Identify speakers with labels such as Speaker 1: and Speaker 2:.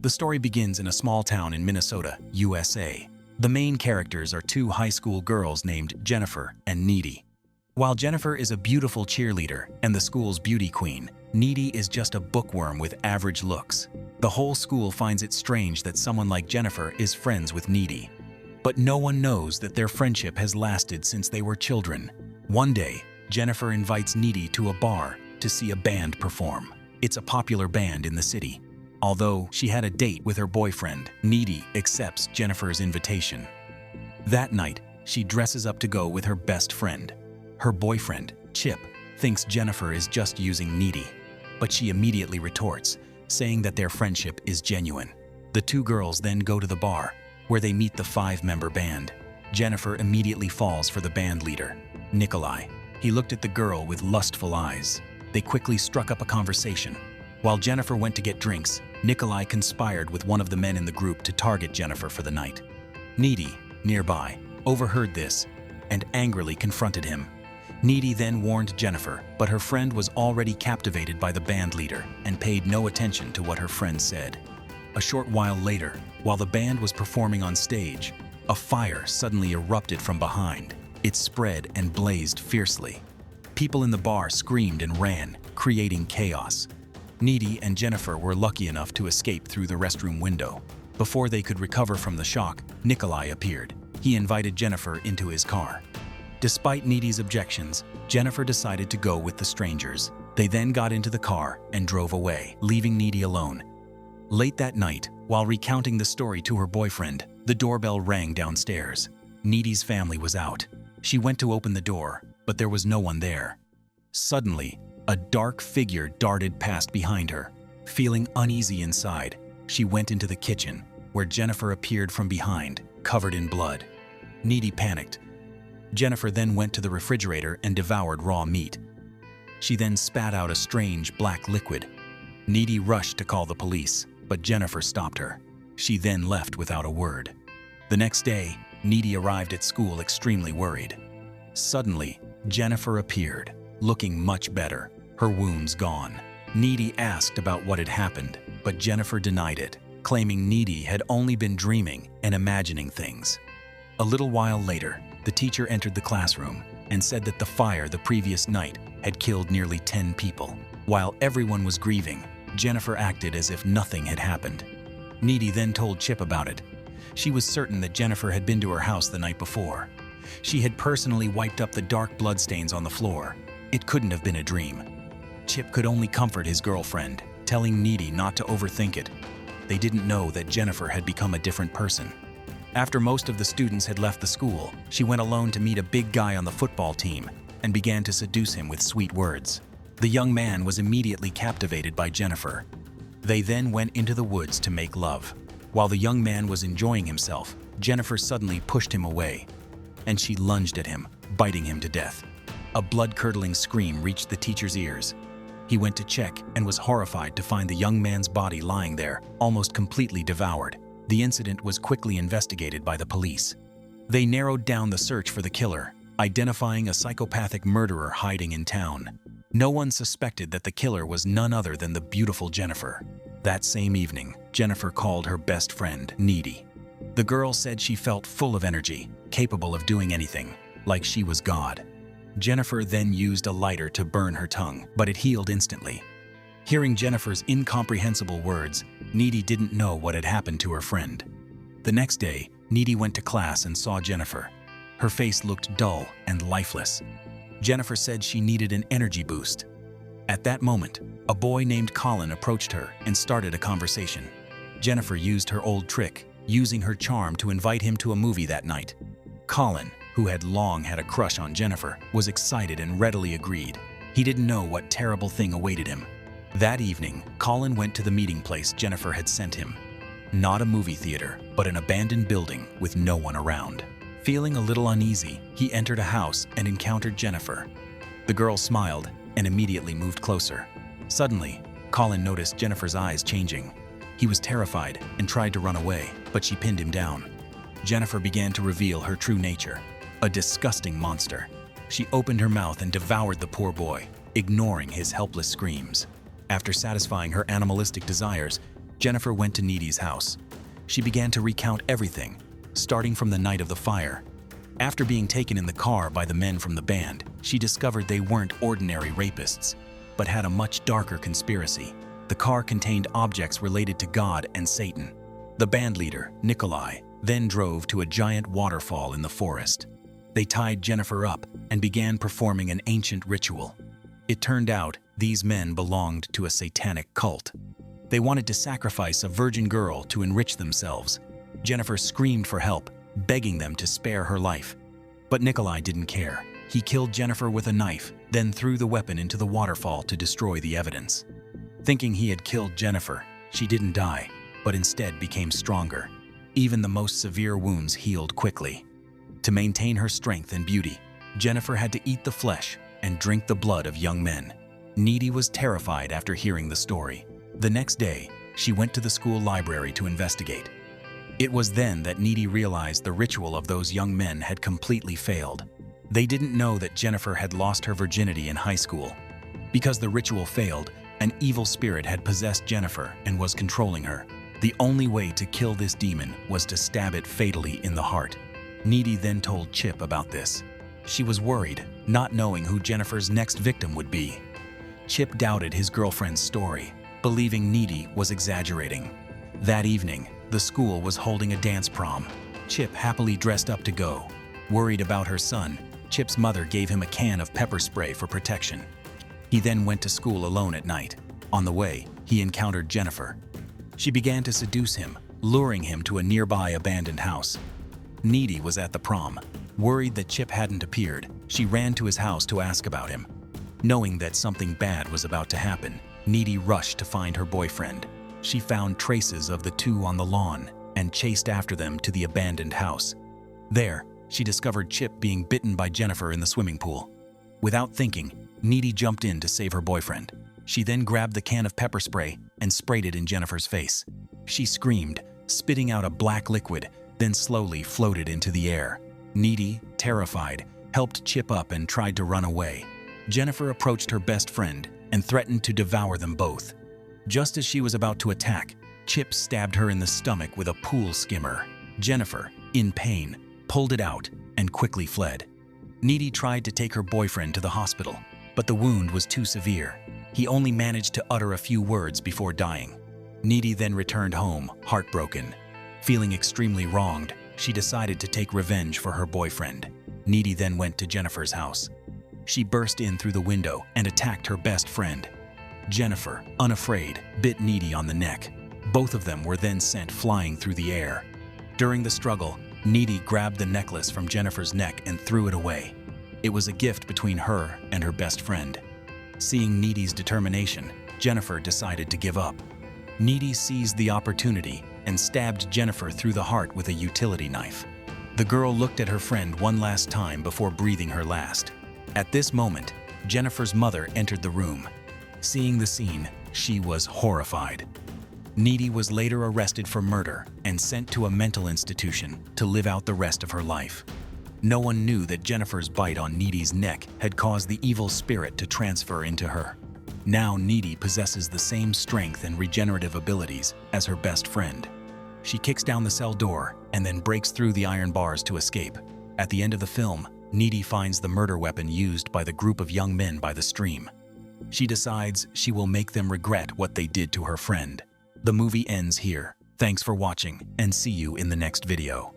Speaker 1: The story begins in a small town in Minnesota, USA. The main characters are two high school girls named Jennifer and Needy. While Jennifer is a beautiful cheerleader and the school's beauty queen, Needy is just a bookworm with average looks. The whole school finds it strange that someone like Jennifer is friends with Needy. But no one knows that their friendship has lasted since they were children. One day, Jennifer invites Needy to a bar to see a band perform. It's a popular band in the city. Although she had a date with her boyfriend, Needy accepts Jennifer's invitation. That night, she dresses up to go with her best friend. Her boyfriend, Chip, thinks Jennifer is just using Needy, but she immediately retorts, saying that their friendship is genuine. The two girls then go to the bar, where they meet the 5-member band. Jennifer immediately falls for the band leader, Nikolai. He looked at the girl with lustful eyes. They quickly struck up a conversation. While Jennifer went to get drinks, Nikolai conspired with one of the men in the group to target Jennifer for the night. Needy, nearby, overheard this and angrily confronted him. Needy then warned Jennifer, but her friend was already captivated by the band leader and paid no attention to what her friend said. A short while later, while the band was performing on stage, a fire suddenly erupted from behind. It spread and blazed fiercely. People in the bar screamed and ran, creating chaos. Needy and Jennifer were lucky enough to escape through the restroom window. Before they could recover from the shock, Nikolai appeared. He invited Jennifer into his car. Despite Needy's objections, Jennifer decided to go with the strangers. They then got into the car and drove away, leaving Needy alone. Late that night, while recounting the story to her boyfriend, the doorbell rang downstairs. Needy's family was out. She went to open the door, but there was no one there. Suddenly, a dark figure darted past behind her. Feeling uneasy inside, she went into the kitchen, where Jennifer appeared from behind, covered in blood. Needy panicked. Jennifer then went to the refrigerator and devoured raw meat. She then spat out a strange black liquid. Needy rushed to call the police, but Jennifer stopped her. She then left without a word. The next day, Needy arrived at school extremely worried. Suddenly, Jennifer appeared, looking much better, her wounds gone. Needy asked about what had happened, but Jennifer denied it, claiming Needy had only been dreaming and imagining things. A little while later, the teacher entered the classroom and said that the fire the previous night had killed nearly 10 people. While everyone was grieving, Jennifer acted as if nothing had happened. Needy then told Chip about it. She was certain that Jennifer had been to her house the night before. She had personally wiped up the dark bloodstains on the floor. It couldn't have been a dream. Chip could only comfort his girlfriend, telling Needy not to overthink it. They didn't know that Jennifer had become a different person. After most of the students had left the school, she went alone to meet a big guy on the football team and began to seduce him with sweet words. The young man was immediately captivated by Jennifer. They then went into the woods to make love. While the young man was enjoying himself, Jennifer suddenly pushed him away, and she lunged at him, biting him to death. A blood-curdling scream reached the teacher's ears. He went to check and was horrified to find the young man's body lying there, almost completely devoured. The incident was quickly investigated by the police. They narrowed down the search for the killer, identifying a psychopathic murderer hiding in town. No one suspected that the killer was none other than the beautiful Jennifer. That same evening, Jennifer called her best friend, Needy. The girl said she felt full of energy, capable of doing anything, like she was God. Jennifer then used a lighter to burn her tongue, but it healed instantly. Hearing Jennifer's incomprehensible words, Needy didn't know what had happened to her friend. The next day, Needy went to class and saw Jennifer. Her face looked dull and lifeless. Jennifer said she needed an energy boost. At that moment, a boy named Colin approached her and started a conversation. Jennifer used her old trick, using her charm to invite him to a movie that night. Colin, who had long had a crush on Jennifer, was excited and readily agreed. He didn't know what terrible thing awaited him. That evening, Colin went to the meeting place Jennifer had sent him. Not a movie theater, but an abandoned building with no one around. Feeling a little uneasy, he entered a house and encountered Jennifer. The girl smiled and immediately moved closer. Suddenly, Colin noticed Jennifer's eyes changing. He was terrified and tried to run away, but she pinned him down. Jennifer began to reveal her true nature, a disgusting monster. She opened her mouth and devoured the poor boy, ignoring his helpless screams. After satisfying her animalistic desires, Jennifer went to Needy's house. She began to recount everything, starting from the night of the fire. After being taken in the car by the men from the band, she discovered they weren't ordinary rapists, but had a much darker conspiracy. The car contained objects related to God and Satan. The band leader, Nikolai, then drove to a giant waterfall in the forest. They tied Jennifer up and began performing an ancient ritual. It turned out these men belonged to a satanic cult. They wanted to sacrifice a virgin girl to enrich themselves. Jennifer screamed for help, begging them to spare her life. But Nikolai didn't care. He killed Jennifer with a knife, then threw the weapon into the waterfall to destroy the evidence. Thinking he had killed Jennifer, she didn't die, but instead became stronger. Even the most severe wounds healed quickly. To maintain her strength and beauty, Jennifer had to eat the flesh and drink the blood of young men. Needy was terrified after hearing the story. The next day, she went to the school library to investigate. It was then that Needy realized the ritual of those young men had completely failed. They didn't know that Jennifer had lost her virginity in high school. Because the ritual failed, an evil spirit had possessed Jennifer and was controlling her. The only way to kill this demon was to stab it fatally in the heart. Needy then told Chip about this. She was worried, not knowing who Jennifer's next victim would be. Chip doubted his girlfriend's story, believing Needy was exaggerating. That evening, the school was holding a dance prom. Chip happily dressed up to go. Worried about her son, Chip's mother gave him a can of pepper spray for protection. He then went to school alone at night. On the way, he encountered Jennifer. She began to seduce him, luring him to a nearby abandoned house. Needy was at the prom. Worried that Chip hadn't appeared, she ran to his house to ask about him. Knowing that something bad was about to happen, Needy rushed to find her boyfriend. She found traces of the two on the lawn and chased after them to the abandoned house. There, she discovered Chip being bitten by Jennifer in the swimming pool. Without thinking, Needy jumped in to save her boyfriend. She then grabbed the can of pepper spray and sprayed it in Jennifer's face. She screamed, spitting out a black liquid, then slowly floated into the air. Needy, terrified, helped Chip up and tried to run away. Jennifer approached her best friend and threatened to devour them both. Just as she was about to attack, Chip stabbed her in the stomach with a pool skimmer. Jennifer, in pain, pulled it out and quickly fled. Needy tried to take her boyfriend to the hospital, but the wound was too severe. He only managed to utter a few words before dying. Needy then returned home, heartbroken. Feeling extremely wronged, she decided to take revenge for her boyfriend. Needy then went to Jennifer's house. She burst in through the window and attacked her best friend. Jennifer, unafraid, bit Needy on the neck. Both of them were then sent flying through the air. During the struggle, Needy grabbed the necklace from Jennifer's neck and threw it away. It was a gift between her and her best friend. Seeing Needy's determination, Jennifer decided to give up. Needy seized the opportunity and stabbed Jennifer through the heart with a utility knife. The girl looked at her friend one last time before breathing her last. At this moment, Jennifer's mother entered the room. Seeing the scene, she was horrified. Needy was later arrested for murder and sent to a mental institution to live out the rest of her life. No one knew that Jennifer's bite on Needy's neck had caused the evil spirit to transfer into her. Now Needy possesses the same strength and regenerative abilities as her best friend. She kicks down the cell door and then breaks through the iron bars to escape. At the end of the film, Needy finds the murder weapon used by the group of young men by the stream. She decides she will make them regret what they did to her friend. The movie ends here. Thanks for watching and see you in the next video.